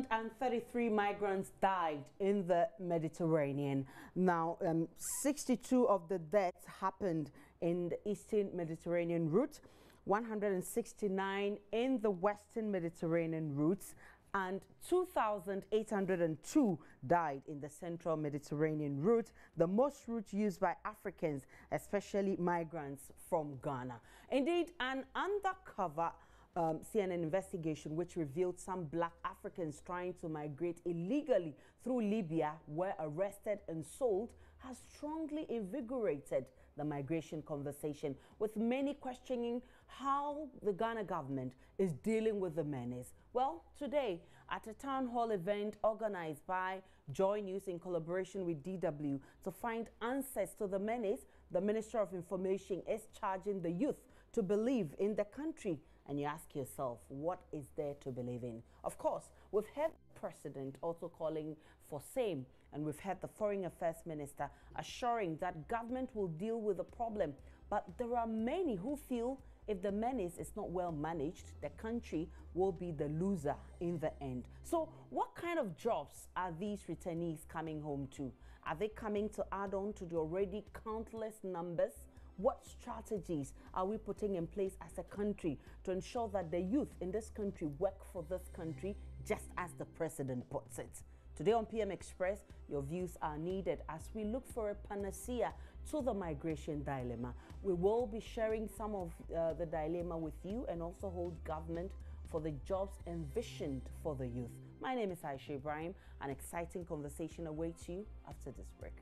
2,033 migrants died in the Mediterranean. Now, 62 of the deaths happened in the Eastern Mediterranean route, 169 in the Western Mediterranean routes, and 2,802 died in the Central Mediterranean route, the most route used by Africans, especially migrants from Ghana. Indeed, an undercover CNN investigation which revealed some black Africans trying to migrate illegally through Libya were arrested and sold has strongly invigorated the migration conversation, with many questioning how the Ghana government is dealing with the menace. Well, today, at a town hall event organized by JoyNews in collaboration with DW to find answers to the menace, the Minister of Information is charging the youth to believe in the country. And you ask yourself, what is there to believe in? Of course, we've heard the President also calling for same, and we've heard the Foreign Affairs Minister assuring that government will deal with the problem. But there are many who feel if the menace is not well managed, the country will be the loser in the end. So what kind of jobs are these returnees coming home to? Are they coming to add on to the already countless numbers? What strategies are we putting in place as a country to ensure that the youth in this country work for this country, just as the President puts it? Today on PM Express, your views are needed as we look for a panacea to the migration dilemma. We will be sharing some of the dilemma with you and also hold government for the jobs envisioned for the youth. My name is Aisha Ibrahim. An exciting conversation awaits you after this break.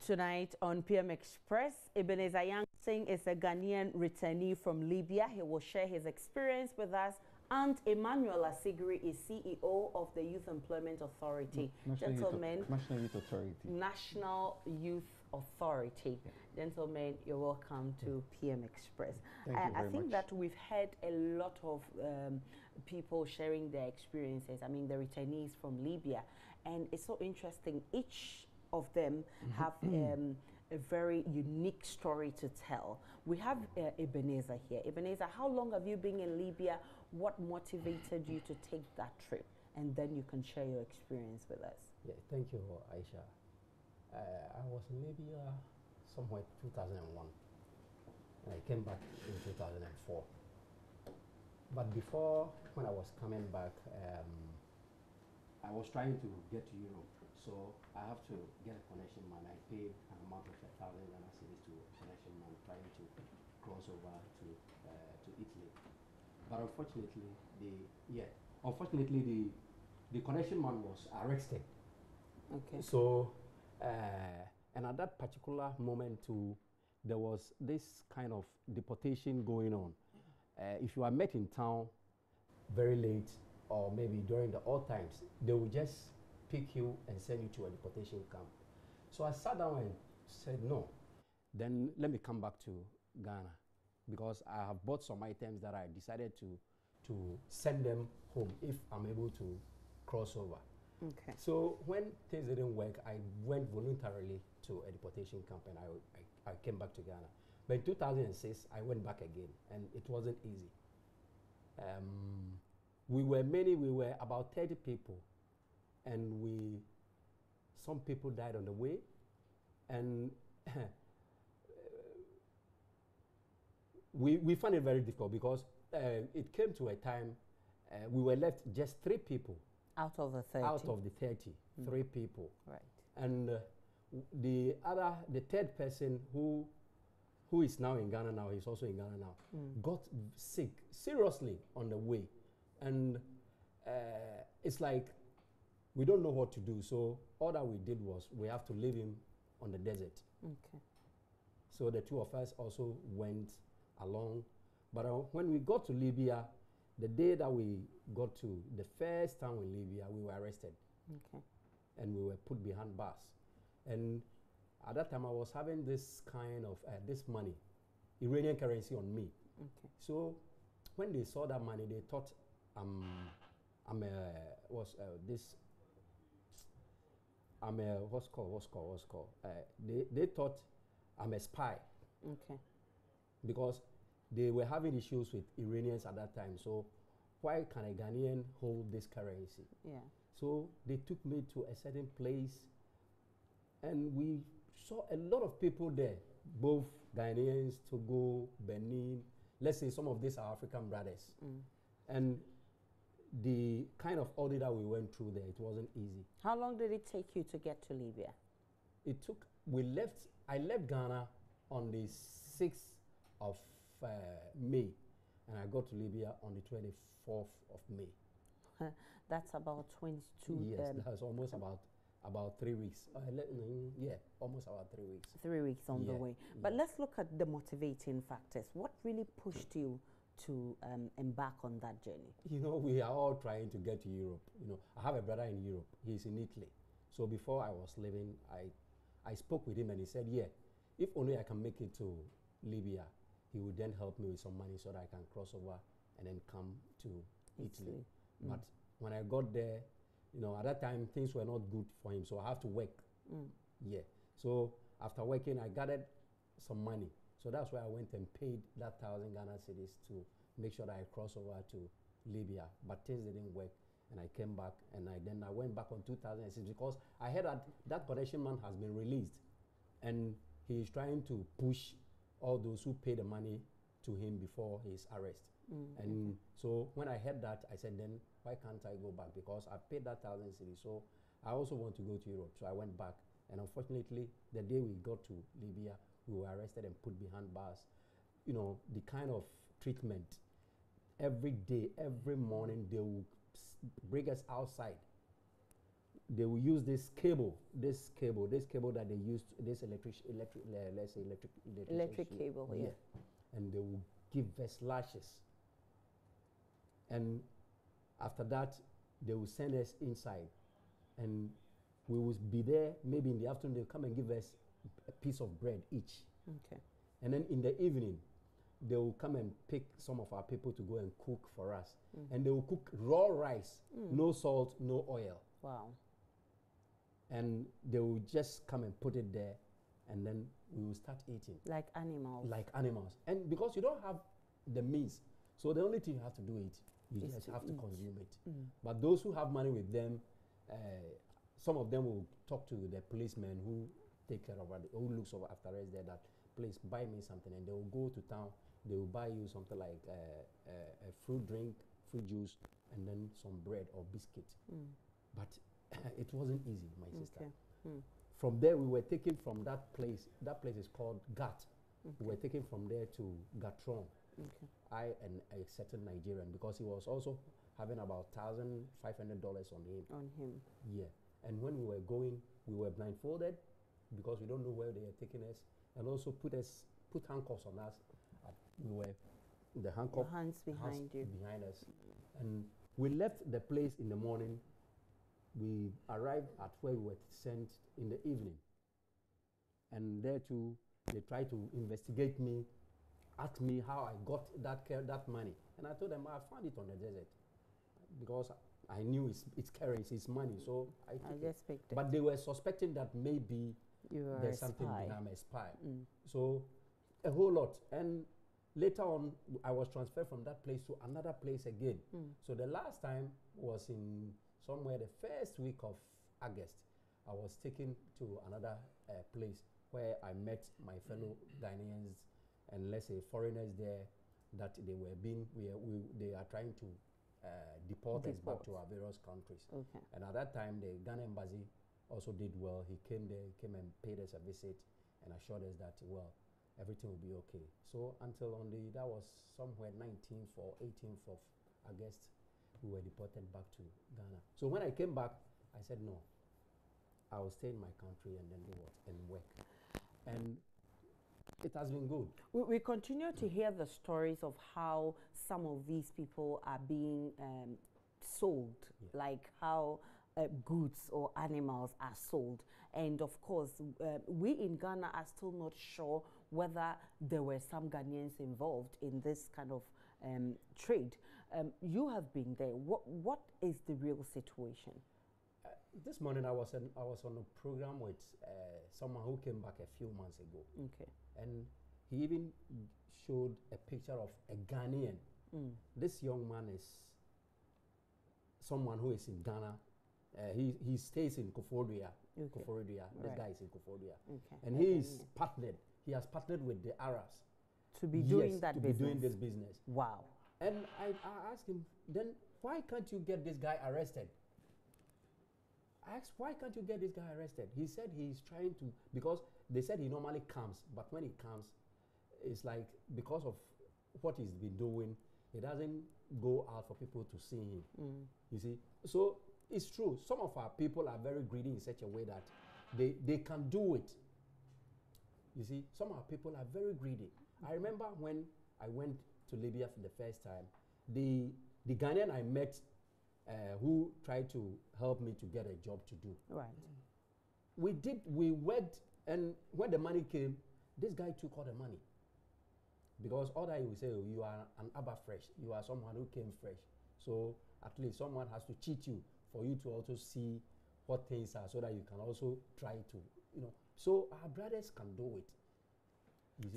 Tonight on PM Express, Ebenezer Yangsing is a Ghanaian returnee from Libya. He will share his experience with us. And Emmanuel Asigiri is CEO of the Youth Employment Authority. National Youth Authority. National Youth Authority. Yeah. Gentlemen, you're welcome to PM Express. I think that we've had a lot of people sharing their experiences. I mean, the returnees from Libya. And it's so interesting. Each of them have a very unique story to tell. We have Ebenezer here. Ebenezer, how long have you been in Libya? What motivated you to take that trip? And then you can share your experience with us. Yeah, thank you, Aisha. I was in Libya somewhere 2001, and I came back in 2004. But before, when I was coming back, I was trying to get to Europe. So I have to get a connection man. I paid an amount of 1,000 Ghana cedis to a connection man trying to cross over to Italy. But unfortunately, the connection man was arrested. Okay. So and at that particular moment too, there was this kind of deportation going on. If you are met in town very late, or maybe during the odd times, they will just pick you and send you to a deportation camp. So I sat down and said, no, then let me come back to Ghana, because I have bought some items that I decided to send them home if I'm able to cross over. Okay. So when things didn't work, I went voluntarily to a deportation camp and I came back to Ghana. But in 2006, I went back again, and it wasn't easy. We were about 30 people. And some people died on the way, and we found it very difficult because it came to a time we were left just 3 people. Out of the 30? Out of the 30, 3 people. Right. And the third person who is now in Ghana now, he's also in Ghana now, got sick seriously on the way. And it's like, we don't know what to do, so all that we did was we have to leave him on the desert. Okay. So the 2 of us also went along. But when we got to Libya, the day that we got to the first town in Libya, we were arrested. Okay. And we were put behind bars. And at that time, I was having this kind of, this money, Iranian currency on me. Okay. So when they saw that money, they thought I'm a what's called. They thought I'm a spy. Okay. Because they were having issues with Iranians at that time. So why can a Ghanaian hold this currency? Yeah. So they took me to a certain place, and we saw a lot of people there, both Ghanaians, Togo, Benin. Let's say some of these are African brothers. And the kind of audit that we went through there, it wasn't easy. How long did it take you to get to Libya? It took, I left Ghana on the 6th of May, and I got to Libya on the 24th of May. That's about 22. Yes, that's almost about 3 weeks. Yeah, almost about 3 weeks. 3 weeks on the way. But let's look at the motivating factors. What really pushed you to embark on that journey? You know, we are all trying to get to Europe. You know, I have a brother in Europe. He's in Italy. So before I was leaving, I spoke with him, and he said, yeah, if only I can make it to Libya, he would then help me with some money so that I can cross over and then come to Italy. But when I got there, you know, at that time, things were not good for him, so I have to work. Yeah. So after working, I gathered some money. So that's why I went and paid that 1,000 Ghana cedis to make sure that I cross over to Libya. But things didn't work, and I came back, and then I went back on 2006 because I heard that connection man has been released, and he is trying to push all those who pay the money to him before his arrest. And so when I heard that, I said, then why can't I go back? Because I paid that 1,000 cedis. So I also want to go to Europe. So I went back. And unfortunately, the day we got to Libya, we were arrested and put behind bars. You know, the kind of treatment, every day, every morning, they will bring us outside. They will use this cable that they used, this electric cable, yeah. And they will give us lashes. And after that, they will send us inside. And we will be there, maybe in the afternoon, they'll come and give us a piece of bread each. Okay. And then in the evening, they will come and pick some of our people to go and cook for us. And they will cook raw rice, no salt, no oil. Wow. And they will just come and put it there, and then we will start eating. Like animals. Like animals. And because you don't have the means, so the only thing you have to do you just have to consume it. But those who have money with them, some of them will talk to the policemen who take care of it, who looks over after us there, that please buy me something, and they will go to town, they will buy you something like a fruit drink, fruit juice, and then some bread or biscuit. But it wasn't easy, my sister. From there, we were taken from that place is called Gat. We were taken from there to Gatron. I and a certain Nigerian, because he was also having about $1,500 on him. Yeah. And when we were going, we were blindfolded because we don't know where they are taking us, and also put handcuffs on us. We were the handcuffs hands behind us, and we left the place in the morning. We arrived at where we were sent in the evening, and there too, they tried to investigate me, ask me how I got that money, and I told them I found it on the desert because I knew it's currency, it's money, so I just picked it. But they were suspecting that maybe there's something behind. I'm a spy. So a whole lot, and later on, I was transferred from that place to another place again. So the last time was in somewhere the first week of August. I was taken to another place where I met my fellow Ghanaians and, let's say, foreigners there, that they were they are trying to deport us back to our various countries. And at that time, the Ghana embassy also did well. He came and paid us a visit and assured us that, well, everything will be okay. So until that was somewhere 19th or 18th of August, we were deported back to Ghana. So when I came back, I said, no, I will stay in my country and then do what? And work. And it has been good. We continue to hear the stories of how some of these people are being sold, like how goods or animals are sold. And of course, we in Ghana are still not sure whether there were some Ghanaians involved in this kind of trade. You have been there. What is the real situation? This morning I was on a program with someone who came back a few months ago. Okay. And he even showed a picture of a Ghanaian. This young man is someone who is in Ghana. He stays in Koforidua. Okay. Koforidua. This Right. guy is in Koforidua. Okay. And he is partnered. He has partnered with the Arabs. To be doing that to business. be doing this business. Wow. And I asked him, then why can't you get this guy arrested? I asked, why can't you get this guy arrested? He said he's trying to, because they said he normally comes, but when he comes, it's like because of what he's been doing, he doesn't go out for people to see him. You see? So it's true. Some of our people are very greedy in such a way that they can do it. You see? Some of our people are very greedy. I remember when I went to Libya for the first time, the Ghanaian I met who tried to help me to get a job to do. Right. We worked, and when the money came, this guy took all the money. Because all that he will say, oh, you are an Abba fresh, you are someone who came fresh. So at least someone has to cheat you for you to also see what things are so that you can also try to, you know. So our brothers can do it.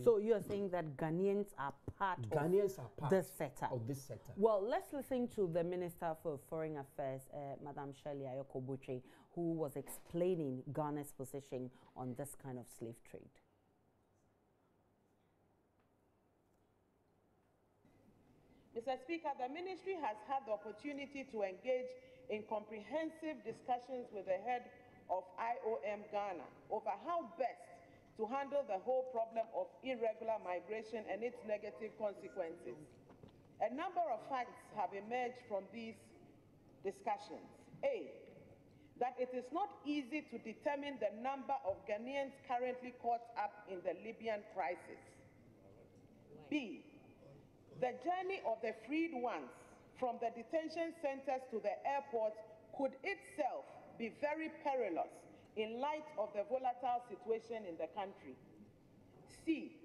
So you are saying that Ghanaians are part of this setup. Of this sector. Well, let's listen to the Minister for Foreign Affairs, Madam Shirley Ayoko-Botchwey, who was explaining Ghana's position on this kind of slave trade. Mr. Speaker, the ministry has had the opportunity to engage in comprehensive discussions with the head of IOM Ghana over how best to handle the whole problem of irregular migration and its negative consequences. A number of facts have emerged from these discussions. A, that it is not easy to determine the number of Ghanaians currently caught up in the Libyan crisis. B, the journey of the freed ones from the detention centers to the airport could itself be very perilous in light of the volatile situation in the country. C,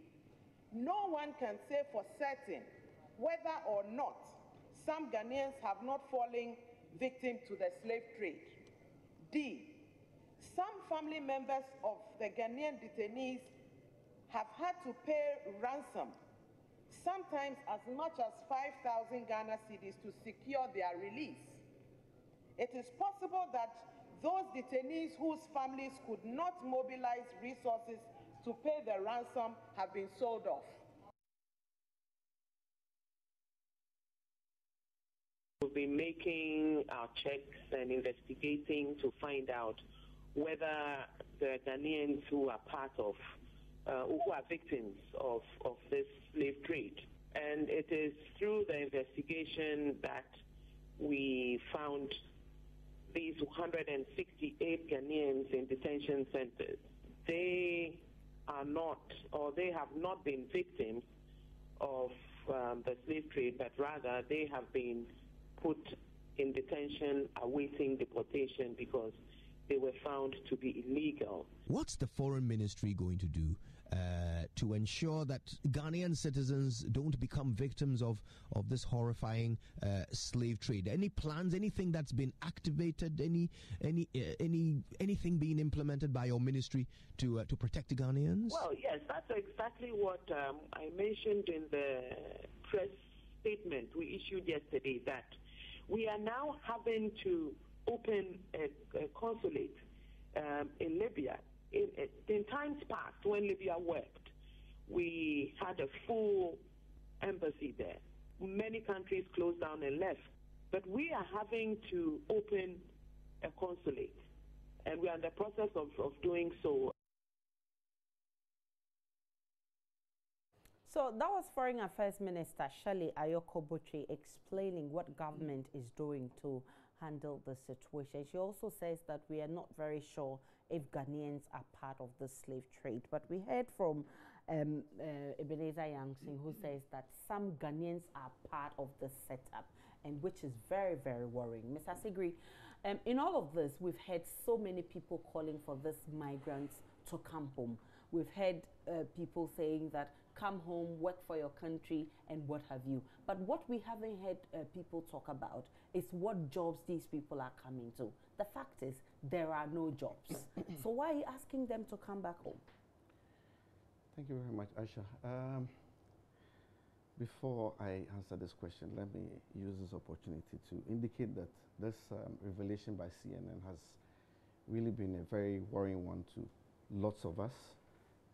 no one can say for certain whether or not some Ghanaians have not fallen victim to the slave trade. D, some family members of the Ghanaian detainees have had to pay ransom, sometimes as much as 5,000 Ghana cedis to secure their release. It is possible that those detainees whose families could not mobilize resources to pay the ransom have been sold off. We'll be making our checks and investigating to find out whether the Ghanaians who are part of, who are victims of this slave trade. And it is through the investigation that we found these 168 Ghanaians in detention centers. They are not, or they have not been victims of the slave trade, but rather they have been put in detention awaiting deportation because they were found to be illegal. What's the foreign ministry going to do to ensure that Ghanaian citizens don't become victims of this horrifying slave trade? Any plans, anything that's been activated, anything being implemented by your ministry to protect the Ghanaians? Well, yes, that's exactly what I mentioned in the press statement we issued yesterday, that we are now having to open a consulate in Libya. In times past, when Libya worked, we had a full embassy there. Many countries closed down and left. But we are having to open a consulate, and we are in the process of doing so. So that was Foreign Affairs Minister Shirley Ayoko-Botchwey explaining what government is doing to handle the situation. She also says that we are not very sure if Ghanaians are part of the slave trade. But we heard from Ebenezer Yangsing, who says that some Ghanaians are part of the setup, and which is very, very worrying. Mr. Sigri, in all of this, we've had so many people calling for these migrants to come home. We've had people saying that come home, work for your country, and what have you. But what we haven't heard people talk about is what jobs these people are coming to. The fact is, there are no jobs. So why are you asking them to come back home? Thank you very much, Aisha. Before I answer this question, let me use this opportunity to indicate that this revelation by CNN has really been a very worrying one to lots of us.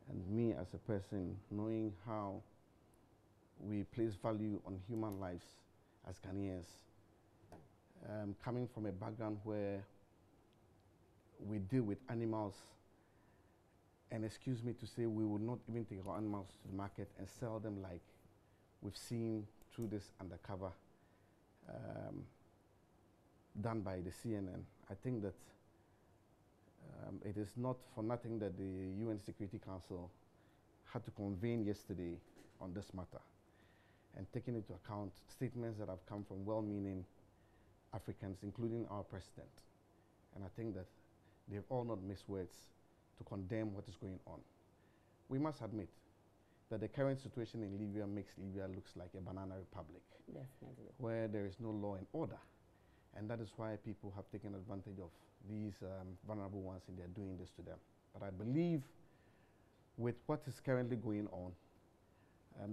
And me as a person, knowing how we place value on human lives as Ghanaians, coming from a background where we deal with animals, and excuse me to say, we will not even take our animals to the market and sell them like we've seen through this undercover done by the CNN. I think that it is not for nothing that the UN Security Council had to convene yesterday on this matter, and taking into account statements that have come from well-meaning Africans, including our president. And I think that they've all not missed words to condemn what is going on. We must admit that the current situation in Libya makes Libya looks like a banana republic. Definitely. Where there is no law and order. And that is why people have taken advantage of these vulnerable ones, and they're doing this to them. But I believe with what is currently going on,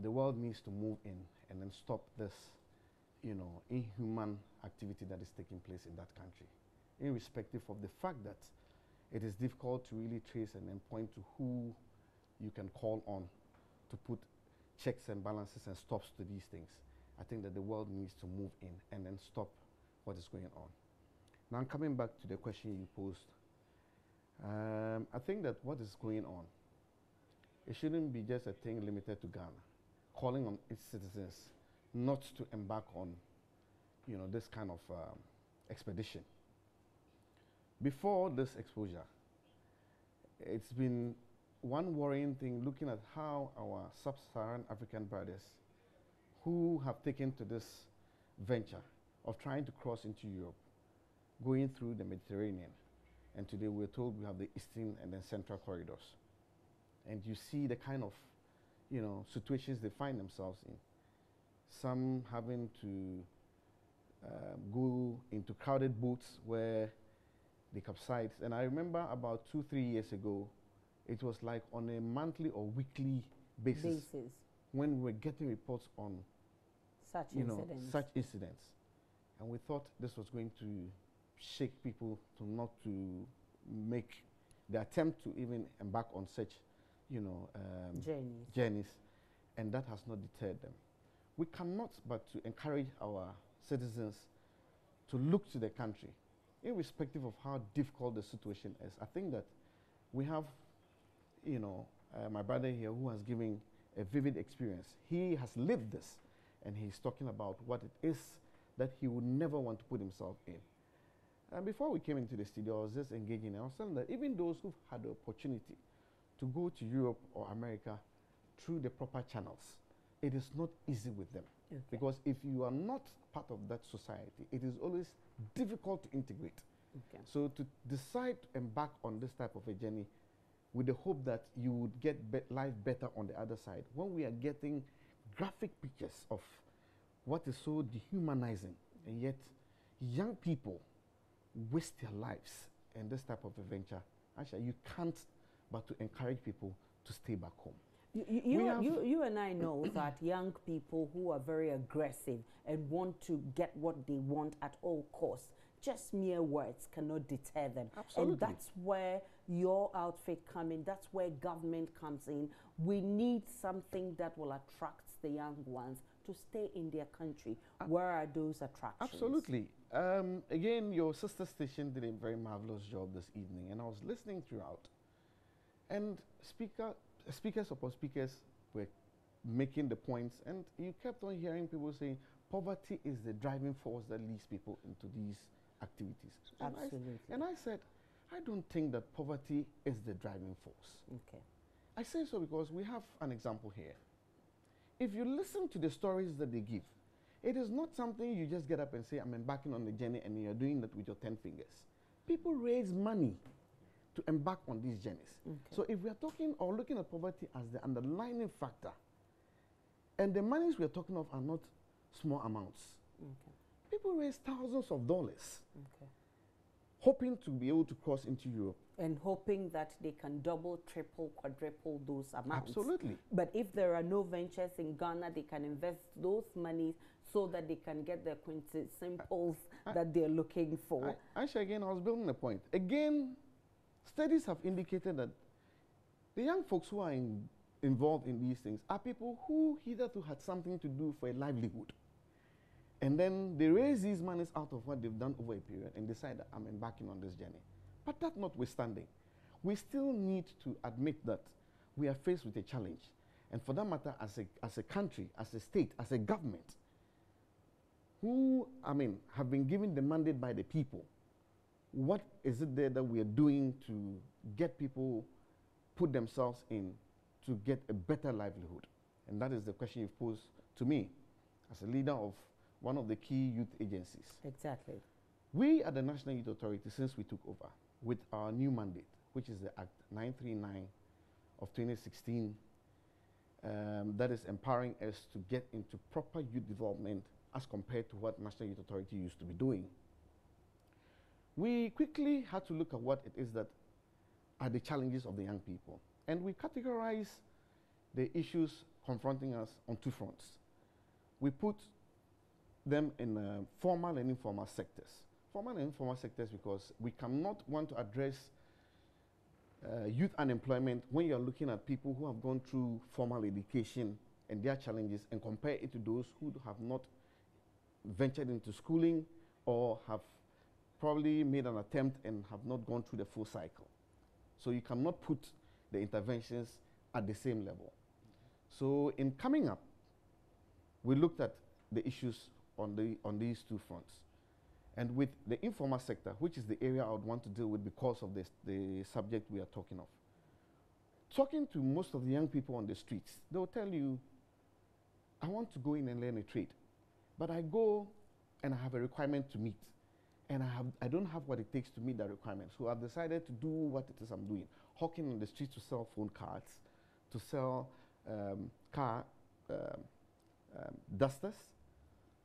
the world needs to move in and then stop this, inhuman activity that is taking place in that country, irrespective of the fact that it is difficult to really trace and then point to who you can call on to put checks and balances and stops to these things. I think that the world needs to move in and then stop what is going on. Now, coming back to the question you posed, I think that what is going on, it shouldn't be just a thing limited to Ghana, calling on its citizens not to embark on, this kind of expedition. Before this exposure, it's been one worrying thing looking at how our sub-Saharan African brothers who have taken to this venture of trying to cross into Europe, going through the Mediterranean, and today we're told we have the eastern and then central corridors. And you see the kind of, situations they find themselves in. Some having to go into crowded boats where they capsize. And I remember about 2-3 years ago, it was like on a monthly or weekly basis. When we were getting reports on such incidents. And we thought this was going to shake people to not to make the attempt to even embark on such, journeys. And that has not deterred them. We cannot but to encourage our citizens to look to the country, irrespective of how difficult the situation is. I think that we have, my brother here who has given a vivid experience. He has lived this, and he's talking about what it is that he would never want to put himself in. And before we came into the studio, I was just engaging. I was telling that even those who've had the opportunity to go to Europe or America through the proper channels, it is not easy with them. Okay. Because if you are not part of that society, it is always difficult to integrate. Okay. So to decide to embark on this type of a journey with the hope that you would get life better on the other side, when we are getting graphic pictures of what is so dehumanizing, and yet young people waste their lives in this type of a venture, actually you can't but to encourage people to stay back home. You and I know that young people who are very aggressive and want to get what they want at all costs, just mere words cannot deter them. Absolutely. And that's where your outfit comes in, that's where government comes in. We need something that will attract the young ones to stay in their country. Where are those attractions? Absolutely. Again, your sister station did a very marvelous job this evening, and I was listening throughout. And speakers upon speakers were making the points, and you kept on hearing people saying poverty is the driving force that leads people into these activities. Absolutely. And I said, I don't think that poverty is the driving force. Okay. I say so because we have an example here. If you listen to the stories that they give, it is not something you just get up and say, I'm embarking on the journey, and you're doing that with your 10 fingers. People raise money to embark on these journeys. Okay. So if we are talking or looking at poverty as the underlying factor And the monies we're talking of are not small amounts. Okay. People raise thousands of dollars, Okay. hoping to be able to cross into Europe. And hoping that they can double, triple, quadruple those amounts. Absolutely. But if there are no ventures in Ghana, they can invest those monies so that they can get the quintessentials that they're looking for. Aisha, again, I was building a point. Again, studies have indicated that the young folks who are involved in these things are people who hitherto had something to do for a livelihood. And then they raise these monies out of what they've done over a period and decide that I'm embarking on this journey. But that notwithstanding, we still need to admit that we are faced with a challenge. And for that matter, as a country, as a state, as a government, who, have been given the mandate by the people, what is it there that we are doing to get people put themselves in to get a better livelihood? And that is the question you've posed to me as a leader of one of the key youth agencies. Exactly. We at the National Youth Authority, since we took over with our new mandate, which is the Act 939 of 2016, that is empowering us to get into proper youth development as compared to what National Youth Authority used to be doing. We quickly had to look at what it is that are the challenges of the young people. And we categorize the issues confronting us on two fronts. We put them in formal and informal sectors. Formal and informal sectors because we cannot want to address youth unemployment when you're looking at people who have gone through formal education and their challenges and compare it to those who have not ventured into schooling or have probably made an attempt and have not gone through the full cycle. So you cannot put the interventions at the same level. So in coming up, we looked at the issues on these two fronts. And with the informal sector, which is the area I would want to deal with because of the subject we are talking of. Talking to most of the young people on the streets, they will tell you, I want to go in and learn a trade. But I go and I have a requirement to meet. And I don't have what it takes to meet that requirement. So I've decided to do what it is I'm doing. Hawking on the streets to sell phone cards, to sell car dusters,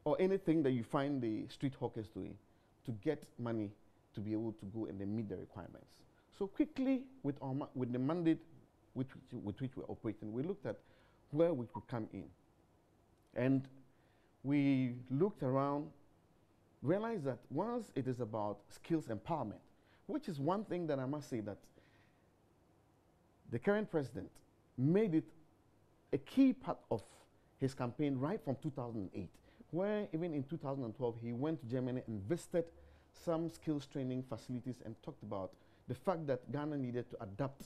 or anything that you find the street hawkers doing to get money to be able to go and then meet the requirements. So quickly, with the mandate with which we're operating, we looked at where we could come in. And we looked around, realized that once it is about skills empowerment, which is one thing that I must say that the current president made it a key part of his campaign right from 2008, where even in 2012 he went to Germany and visited some skills training facilities and talked about the fact that Ghana needed to adapt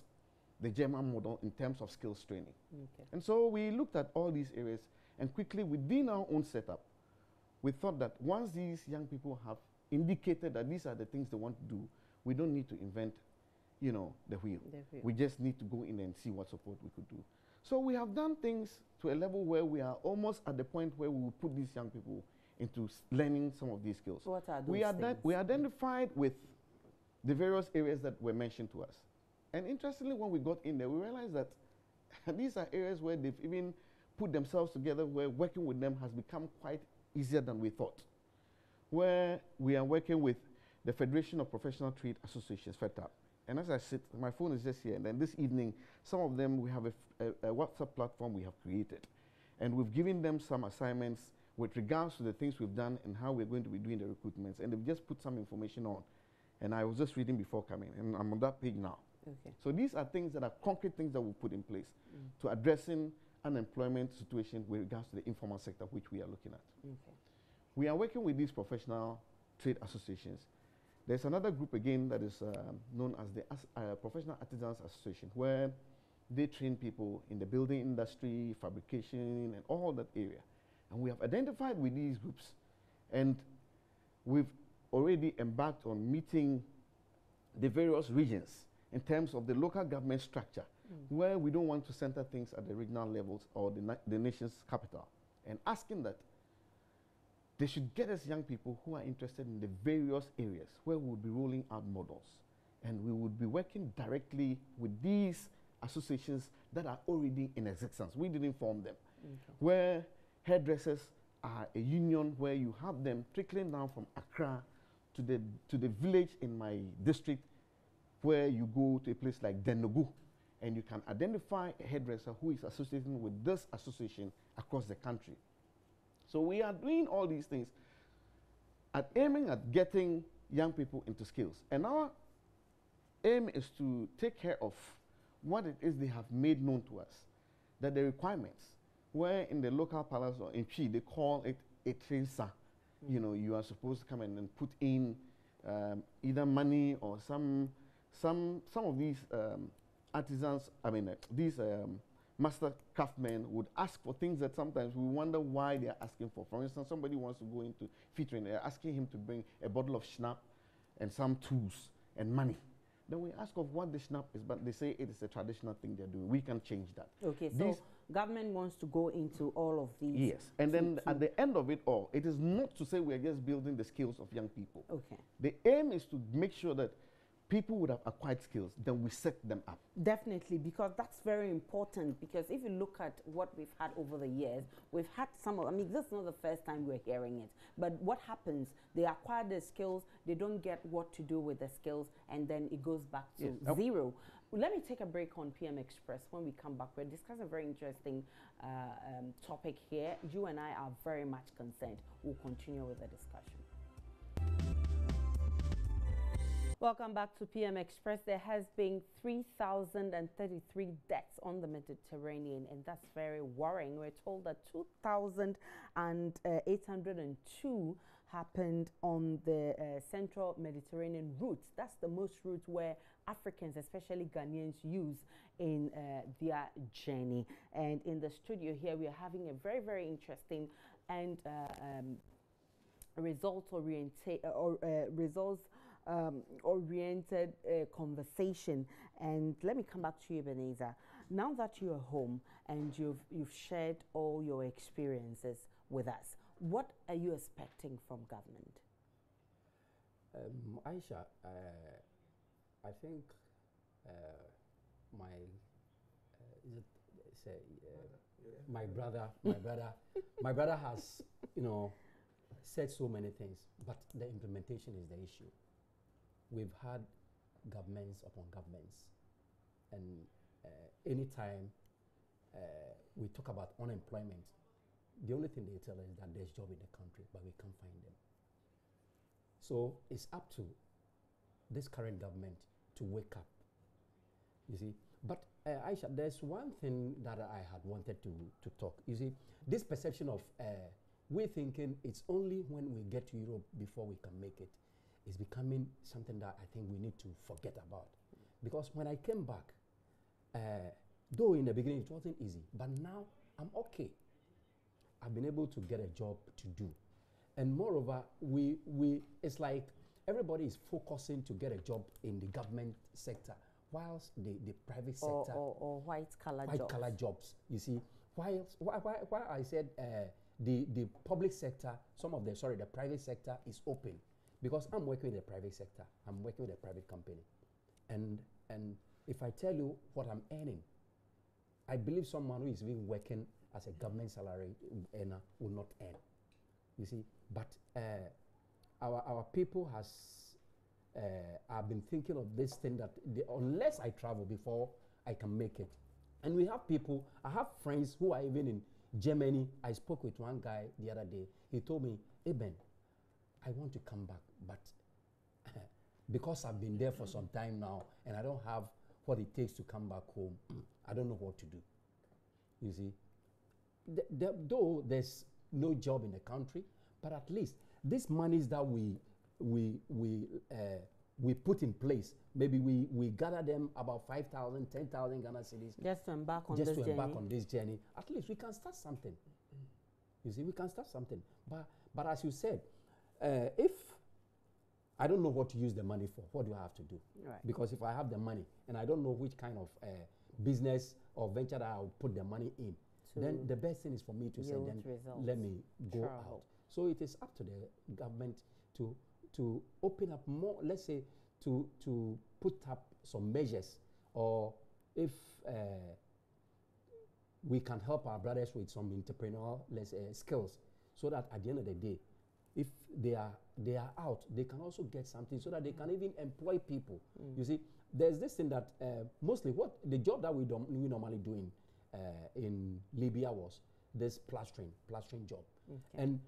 the German model in terms of skills training. Okay. And so we looked at all these areas, and quickly within our own setup, we thought that once these young people have indicated that these are the things they want to do, we don't need to invent, the wheel. We just need to go in and see what support we could do. So we have done things to a level where we are almost at the point where we will put these young people into learning some of these skills. What are those things? We identified with the various areas that were mentioned to us. And interestingly, when we got in there, we realized that these are areas where they've even put themselves together, where working with them has become quite easier than we thought. Where we are working with the Federation of Professional Trade Associations, FETAP. And as I sit, my phone is just here, and then this evening, some of them, we have a WhatsApp platform we have created. And we've given them some assignments with regards to the things we've done and how we're going to be doing the recruitments. And they've just put some information on. And I was just reading before coming, and I'm on that page now. Okay. So these are things that are concrete things that we'll put in place to addressing unemployment situation with regards to the informal sector, which we are looking at. Okay. We are working with these professional trade associations. There's another group again that is known as the Professional Artisans Association, where they train people in the building industry, fabrication, and all that area. And we have identified with these groups, and we've already embarked on meeting the various regions in terms of the local government structure, where we don't want to center things at the regional levels or the nation's capital, and asking that they should get us young people who are interested in the various areas where we'll be rolling out models. And we would be working directly with these associations that are already in existence. We didn't form them. where hairdressers are a union where you have them trickling down from Accra to the village in my district, where you go to a place like Denogu, and you can identify a hairdresser who is associating with this association across the country. So we are doing all these things aiming at getting young people into skills. And our aim is to take care of what it is they have made known to us, that the requirements, where in the local palace or in Chi, they call it a trensa. You know, you are supposed to come in and put in either money or some of these artisans, these master craftsmen would ask for things that sometimes we wonder why they are asking for. For instance, somebody wants to go into featuring, they're asking him to bring a bottle of schnapp and some tools and money. Then we ask of what the schnapp is, but they say it is a traditional thing they're doing. We can change that. Okay, so government wants to go into all of these. Yes, and then at the end of it all, it is not to say we are just building the skills of young people. Okay. The aim is to make sure that people would have acquired skills, then we set them up. Definitely, because that's very important. Because if you look at what we've had over the years, we've had some of, this is not the first time we're hearing it, but what happens, they acquire the skills, they don't get what to do with the skills, and then it goes back to zero. Let me take a break on PM Express. When we come back, we're discussing a very interesting topic here. You and I are very much concerned. We'll continue with the discussion. Welcome back to PM Express. There has been 3,033 deaths on the Mediterranean, and that's very worrying. We're told that 2,802 happened on the central Mediterranean route. That's the most route where Africans, especially Ghanaians, use in their journey. And in the studio here, we are having a very, very interesting and results-oriented conversation. And let me come back to you, Ebenezer. Now that you're home and you've shared all your experiences with us, what are you expecting from government? Aisha, I think my brother has, said so many things, but the implementation is the issue. We've had governments upon governments, and anytime we talk about unemployment, the only thing they tell us is that there's job in the country, but we can't find them. So it's up to this current government to wake up, you see. But Aisha, there's one thing that I had wanted to talk. You see, this perception of we're thinking it's only when we get to Europe before we can make it is becoming something that I think we need to forget about. Because when I came back, though in the beginning it wasn't easy, but now I'm okay. I've been able to get a job to do. And moreover, it's like everybody is focusing to get a job in the government sector, whilst the private sector or white-collar jobs. You see, why I said the public sector, the private sector is open, because I'm working in the private sector. I'm working with a private company, and if I tell you what I'm earning, I believe someone who is even working as a government salary earner will not earn. You see, but our people I've been thinking of this thing that unless I travel before I can make it. And we have people, I have friends who are even in Germany. I spoke with one guy the other day. He told me, Eben, I want to come back, but because I've been there for some time now and I don't have what it takes to come back home, I don't know what to do. You see, though there's no job in the country, but at least these monies that we put in place, maybe we gather them about 5,000, 10,000 Ghana cedis just to embark on this journey. At least we can start something. You see, we can start something. But as you said, if I don't know what to use the money for, what do I have to do? Right. Because if I have the money and I don't know which kind of business or venture that I'll put the money in, then the best thing is for me to say, then let me go out. So it is up to the government to open up more, let's say, to put up some measures, or if we can help our brothers with some entrepreneurial skills, so that at the end of the day, if they are out, they can also get something, so that they can even employ people. You see, there's this thing that mostly what the job that we normally do in Libya was this plastering job. Okay. And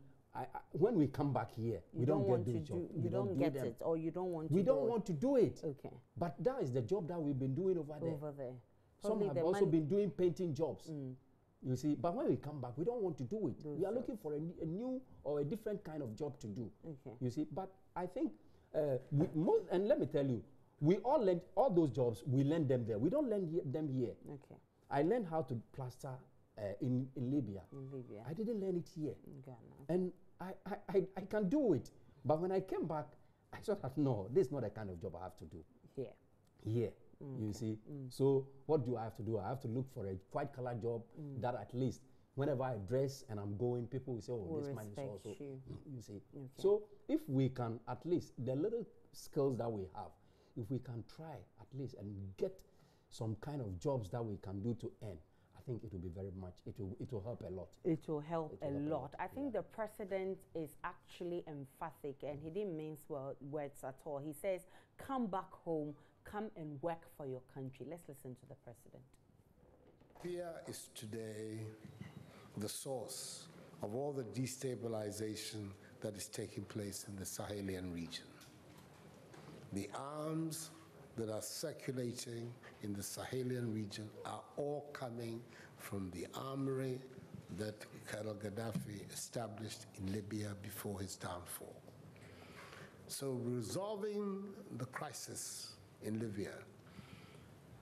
when we come back here, we don't get those jobs. You don't get it, or you don't want to. We don't want to do it. Okay. But that is the job that we've been doing over there. Over there. Some Probably have also been doing painting jobs. You see, but when we come back, we don't want to do it. We are looking for a new or a different kind of job to do. Okay. You see, but I think, and let me tell you, we all learned all those jobs. We learned them there. We don't learn them here. Okay. I learned how to plaster in Libya. In Libya. I didn't learn it here. In Ghana. And I can do it. But when I came back, I saw that no, this is not the kind of job I have to do. Here. You see. So what do I have to do? I have to look for a white collar job that at least whenever I dress and I'm going, people will say, oh, this man is also. You see. Okay. So if we can at least, the little skills that we have, if we can try at least and get some kind of jobs that we can do to earn, I think it will be very much, it will help a lot. It will help a lot. I think the president is actually emphatic, and he didn't mince words at all. He says, come back home, come and work for your country. Let's listen to the president. Libya is today the source of all the destabilization that is taking place in the Sahelian region. The arms that are circulating in the Sahelian region are all coming from the armory that Colonel Gaddafi established in Libya before his downfall. So resolving the crisis in Libya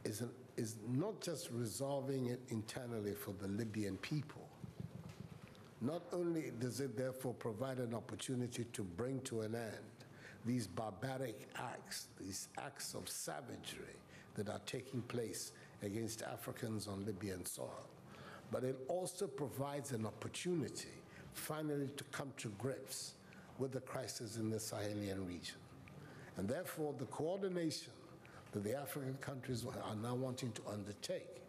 is not just resolving it internally for the Libyan people. Not only does it therefore provide an opportunity to bring to an end these barbaric acts, these acts of savagery that are taking place against Africans on Libyan soil, but it also provides an opportunity finally to come to grips with the crisis in the Sahelian region. And therefore, the coordination that the African countries are now wanting to undertake,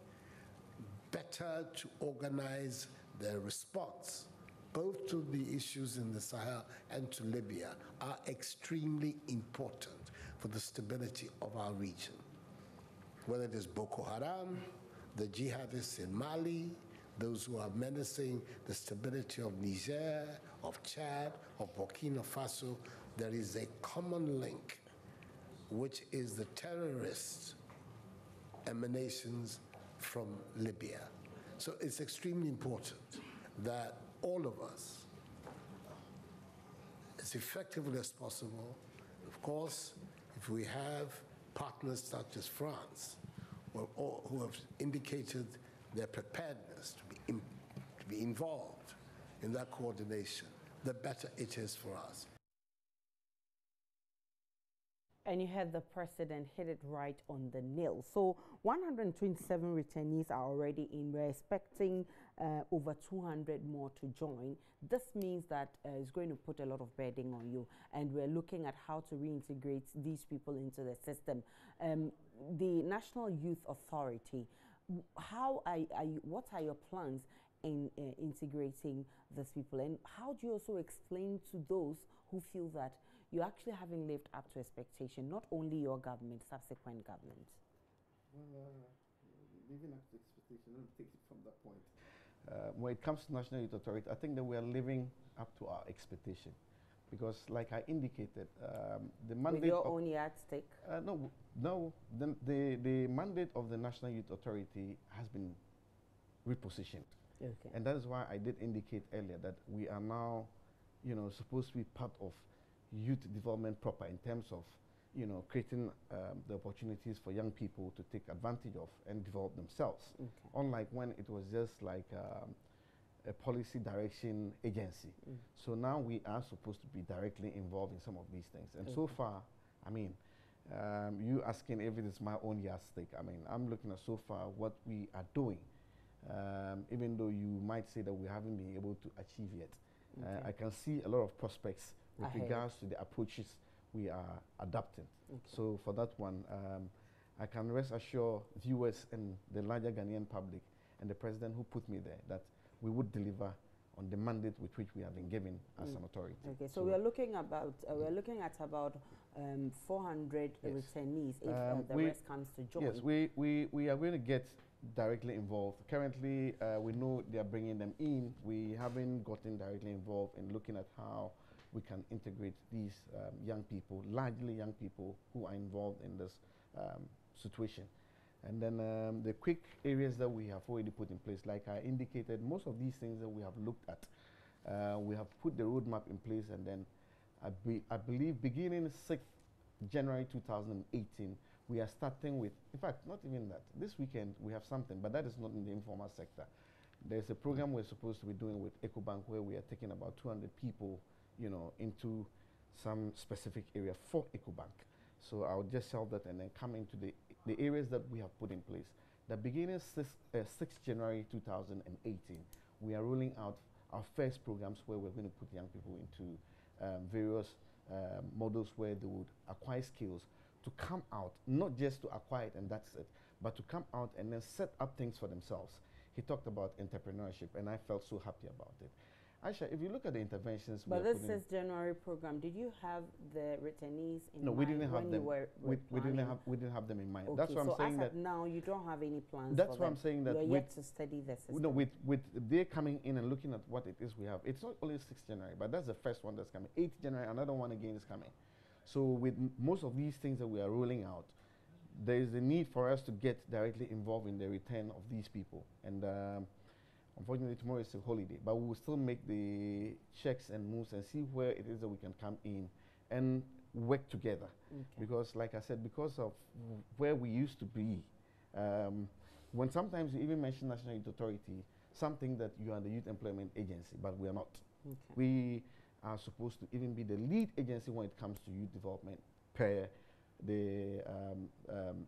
better to organize their response, both to the issues in the Sahel and to Libya, are extremely important for the stability of our region. Whether it is Boko Haram, the jihadists in Mali, those who are menacing the stability of Niger, of Chad, of Burkina Faso, there is a common link, which is the terrorist emanations from Libya. So it's extremely important that all of us, as effectively as possible, of course, if we have partners such as France, who have indicated their preparedness to be involved in that coordination, the better it is for us. And you had the president hit it right on the nail. So 127 returnees are already in. We're expecting over 200 more to join. This means that it's going to put a lot of burden on you. And we're looking at how to reintegrate these people into the system. The National Youth Authority, what are your plans in integrating these people? And how do you also explain to those who feel that you actually haven't lived up to expectation, not only your government, subsequent governments? Living up to expectation, let me take it from that point. When it comes to National Youth Authority, I think that we are living up to our expectation. Because like I indicated, the mandate— With your own yardstick? No, the mandate of the National Youth Authority has been repositioned. Okay. And that is why I did indicate earlier that we are now, supposed to be part of youth development proper, in terms of, creating the opportunities for young people to take advantage of and develop themselves. Okay. Unlike when it was just like a policy direction agency. So now we are supposed to be directly involved in some of these things. And so far, I mean, you asking if it is my own yardstick, I mean, I'm looking at so far what we are doing, even though you might say that we haven't been able to achieve yet. Okay. I can see a lot of prospects with regards to the approaches we are adopting. Okay. So for that one, I can rest assure viewers and the larger Ghanaian public and the president who put me there that we would deliver on the mandate with which we have been given as an authority. Okay, so we are looking about we're looking at about 400 returnees if the rest comes to join. Yes, we are going to get directly involved. Currently, we know they are bringing them in. We haven't gotten directly involved in looking at how we can integrate these young people, largely young people who are involved in this situation. And then the quick areas that we have already put in place, like I indicated, most of these things that we have looked at, we have put the roadmap in place, and then I believe beginning 6th January 2018, we are starting with, in fact, not even that. This weekend we have something, but that is not in the informal sector. There's a program we're supposed to be doing with EcoBank where we are taking about 200 people, you know, into some specific area for EcoBank. So I'll just sell that and then come into the areas that we have put in place. The beginning 6th January 2018, we are rolling out our first programs where we're going to put young people into various models where they would acquire skills to come out, not just to acquire it and that's it, but to come out and then set up things for themselves. He talked about entrepreneurship, and I felt so happy about it. Aisha, if you look at the interventions, but this is January program. Did you have the returnees in mind? No, we didn't have them. We didn't have them in mind. Okay, that's what so I'm saying. As of now, you don't have any plans. That's what I'm saying. That you're yet to study the system. No, with they coming in and looking at what it is we have. It's not only 6th January, but that's the first one that's coming. 8th January, another one again is coming. So with most of these things that we are rolling out, there is a need for us to get directly involved in the return of these people. And unfortunately, tomorrow is a holiday, but we will still make the checks and moves and see where it is that we can come in and work together. Okay. Because, like I said, because of where we used to be, when sometimes you even mention National Youth Authority, something that you are the Youth Employment Agency, but we are not. Okay. We are supposed to even be the lead agency when it comes to youth development per the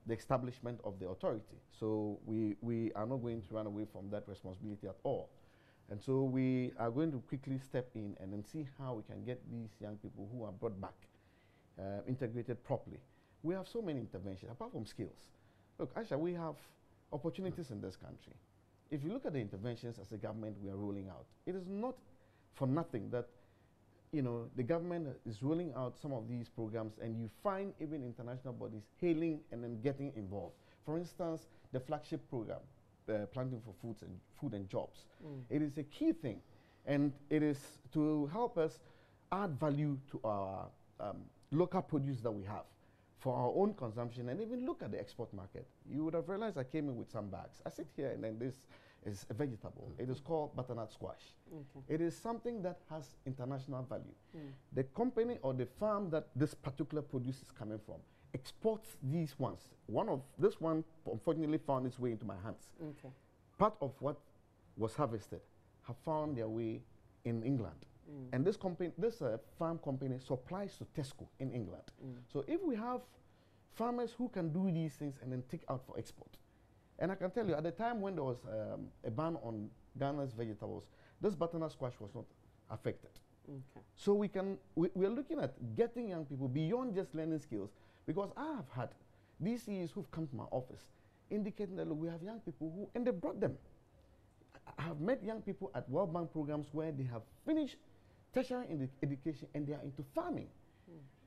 establishment of the authority. So we are not going to run away from that responsibility at all. And so we are going to quickly step in and then see how we can get these young people who are brought back integrated properly. We have so many interventions, apart from skills. Look, Aisha, we have opportunities in this country. If you look at the interventions as a government we are rolling out, it is not for nothing that the government is rolling out some of these programs, and you find even international bodies hailing and then getting involved. For instance, the flagship program, Planting for Food and Jobs. It is a key thing, and it is to help us add value to our local produce that we have for our own consumption, and even look at the export market. You would have realized I came in with some bags. I sit here, and then this is a vegetable. It is called butternut squash. Okay. It is something that has international value. The company or the farm that this particular produce is coming from exports these ones. This one unfortunately found its way into my hands. Okay. Part of what was harvested have found their way in England. And this farm company supplies to Tesco in England. So if we have farmers who can do these things and then take out for export, and I can tell you, at the time when there was a ban on Ghana's vegetables, this butternut squash was not affected. Okay. So we are looking at getting young people beyond just learning skills, because I have had DCEs who've come to my office indicating that, look, we have young people who, and they brought them. I have met young people at World Bank programs where they have finished tertiary education and they are into farming.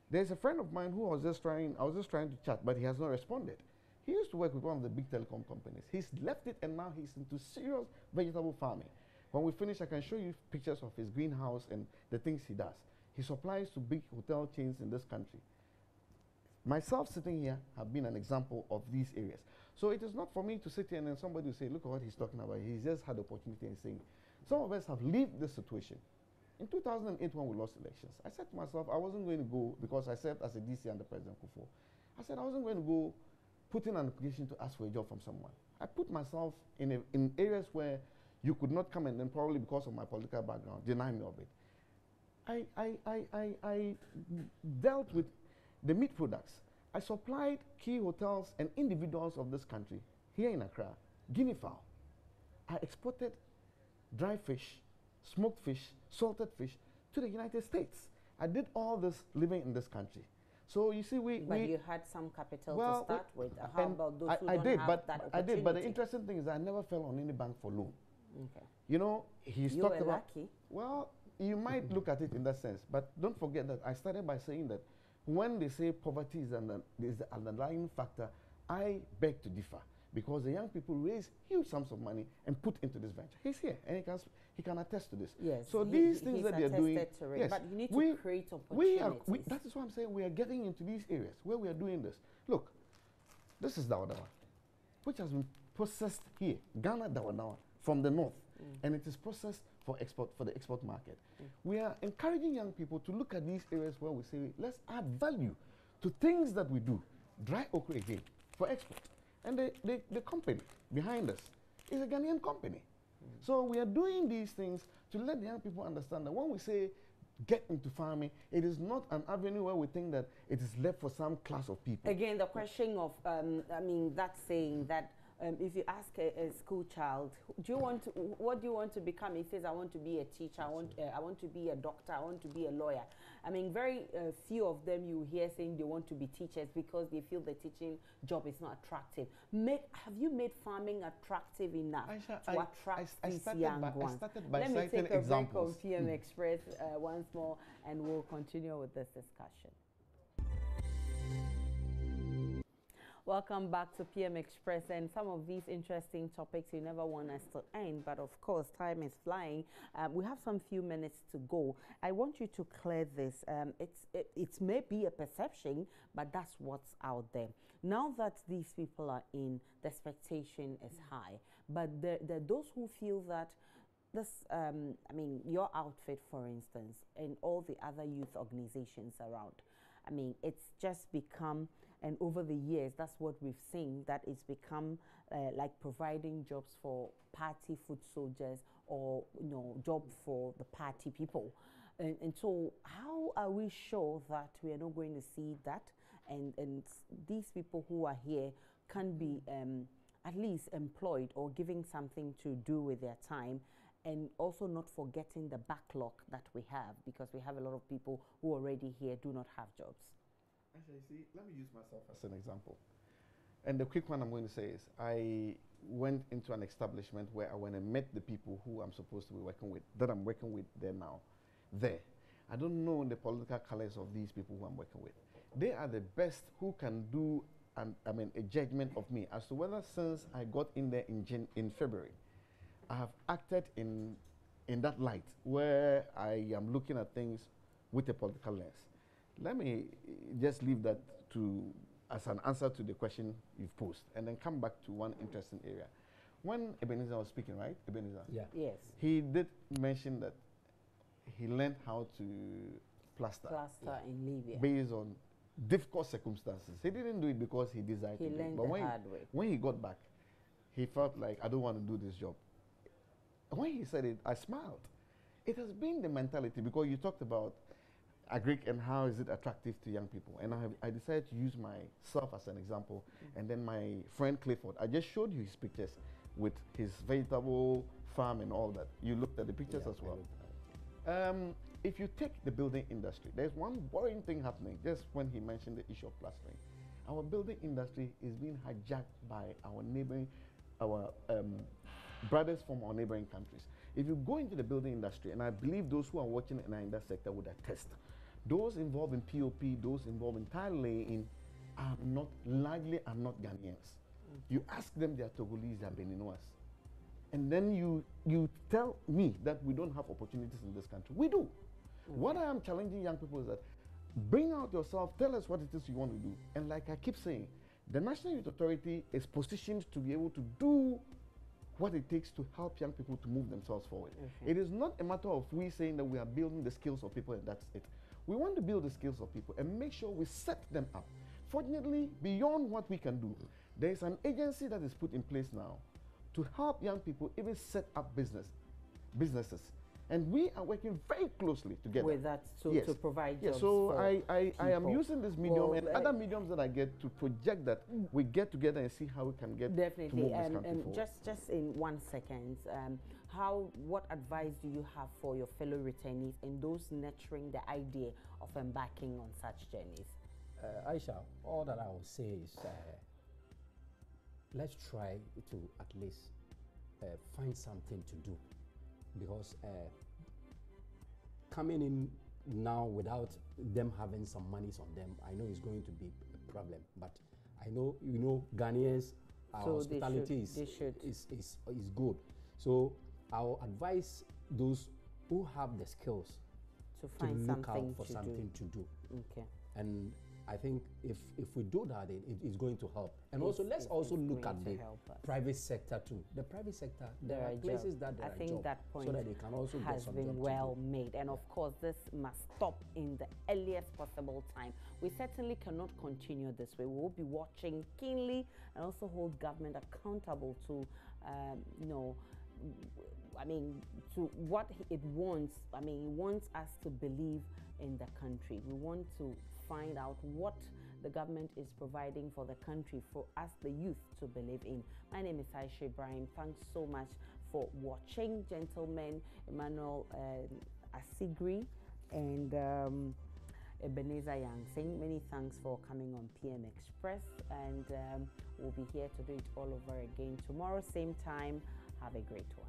There's a friend of mine who I was just trying to chat, but he has not responded. He used to work with one of the big telecom companies. He's left it and now he's into serious vegetable farming. When we finish, I can show you pictures of his greenhouse and the things he does. He supplies to big hotel chains in this country. Myself sitting here have been an example of these areas. So it is not for me to sit here and then somebody will say, look at what he's talking about. He's just had the opportunity and saying, some of us have lived this situation. In 2008, when we lost elections, I said to myself, I wasn't going to go, because I served as a DC under President Kufuor. I said I wasn't going to go put in an application to ask for a job from someone. I put myself in areas where you could not come and then probably because of my political background, deny me of it. I dealt with the meat products. I supplied key hotels and individuals of this country here in Accra, guinea fowl. I exported dry fish, smoked fish, salted fish to the United States. I did all this living in this country. So you see, But you had some capital well, to start with. How about those who don't have that opportunity? I did, but the interesting thing is I never fell on any bank for loan. Okay. You know, he's You talked were about. lucky. Well, you might look at it in that sense, but don't forget that I started by saying that when they say poverty is an underlying factor, I beg to differ, because the young people raise huge sums of money and put into this venture. He's here, and he can attest to this. Yes. So these things that they're doing, yes, but you need to create opportunities. That is why I'm saying we are getting into these areas where we are doing this. Look, this is Dawa Dawa, which has been processed here, Ghana Dawa Dawa, from the north, and it is processed for export, for the export market. We are encouraging young people to look at these areas where we say, let's add value to things that we do. Dry okra again for export. And the company behind us is a Ghanaian company. So we are doing these things to let young people understand that when we say get into farming, it is not an avenue where we think that it is left for some class of people. Again, the question of, I mean, that's saying that if you ask a school child, what do you want to become? He says, I want to be a teacher, I want to be a doctor, I want to be a lawyer. I mean, very few of them you hear saying they want to be teachers because they feel the teaching job is not attractive. Have you made farming attractive enough to attract these young ones? Let me take a break on PM Express once more, and we'll continue with this discussion. Welcome back to PM Express, and some of these interesting topics you never want us to end, but of course time is flying. We have some few minutes to go. I want you to clear this. It may be a perception, but that's what's out there. Now that these people are in, the expectation is high, but there are those who feel that this, I mean, your outfit, for instance, and all the other youth organizations around, I mean, it's just become, and over the years, that's what we've seen, that it's become like providing jobs for party foot soldiers, or, you know, job for the party people. And so how are we sure that we are not going to see that, and these people who are here can be at least employed or giving something to do with their time, and also not forgetting the backlog that we have, because we have a lot of people who already here do not have jobs. Actually, see, let me use myself as an example. And the quick one I'm going to say is, I went into an establishment where I went and met the people who I'm supposed to be working with, that I'm working with there now. There. I don't know the political colors of these people who I'm working with. They are the best who can do a judgment of me as to whether, since I got in there in February, I have acted in that light where I am looking at things with a political lens. Let me just leave that as an answer to the question you've posed, and then come back to one interesting area. When Ebenezer was speaking, right? Ebenezer? Yeah. Yes. He did mention that he learned how to plaster in Libya. Based on difficult circumstances. He didn't do it because he desired to do it. He learned but the hard way. When he got back, he felt like, I don't want to do this job. When he said it, I smiled. It has been the mentality, because you talked about agric and how is it attractive to young people. And I decided to use myself as an example, and then my friend Clifford. I just showed you his pictures with his vegetable farm and all that. You looked at the pictures as well. If you take the building industry, there's one worrying thing happening, just when he mentioned the issue of plastering. Our building industry is being hijacked by our brothers from our neighboring countries. If you go into the building industry, and I believe those who are working in that sector would attest, those involved in POP, those involved in tile laying, largely are not Ghanaians. You ask them, they are Togolese, they are Beninois. And then you tell me that we don't have opportunities in this country. We do. What I am challenging young people is that, bring out yourself, tell us what it is you want to do. And like I keep saying, the National Youth Authority is positioned to be able to do what it takes to help young people to move themselves forward. It is not a matter of we saying that we are building the skills of people and that's it. We want to build the skills of people and make sure we set them up. Fortunately, beyond what we can do, there is an agency that is put in place now to help young people even set up businesses. And we are working very closely together. With that, to provide jobs. So I am using this medium and other mediums that I get to project that we get together and see how we can get definitely. to move this country forward. Just in 1 second, what advice do you have for your fellow returnees and those nurturing the idea of embarking on such journeys? Aisha, all that I will say is let's try to at least find something to do, because coming in now without them having some monies on them, I know it's going to be a problem. But I know, you know, Ghanaians, our So hospitality is good. So I'll advise those who have the skills to find look out something for something to do. Okay. And I think if we do that, it is going to help. And also, let's also look at the private sector too. The private sector, there are places that there I think that point so that they can also has get some been job well to do. made. And of course, this must stop in the earliest possible time. We certainly cannot continue this way. We will be watching keenly and also hold government accountable to, you know, I mean, to what it wants. I mean, it wants us to believe in the country. We want to find out what the government is providing for the country for us, the youth, to believe in. My name is Aisha Ibrahim. Thanks so much for watching, gentlemen. Emmanuel Asigri and Ebenezer Yangsing. Many thanks for coming on PM Express, and we'll be here to do it all over again tomorrow, same time. Have a great one.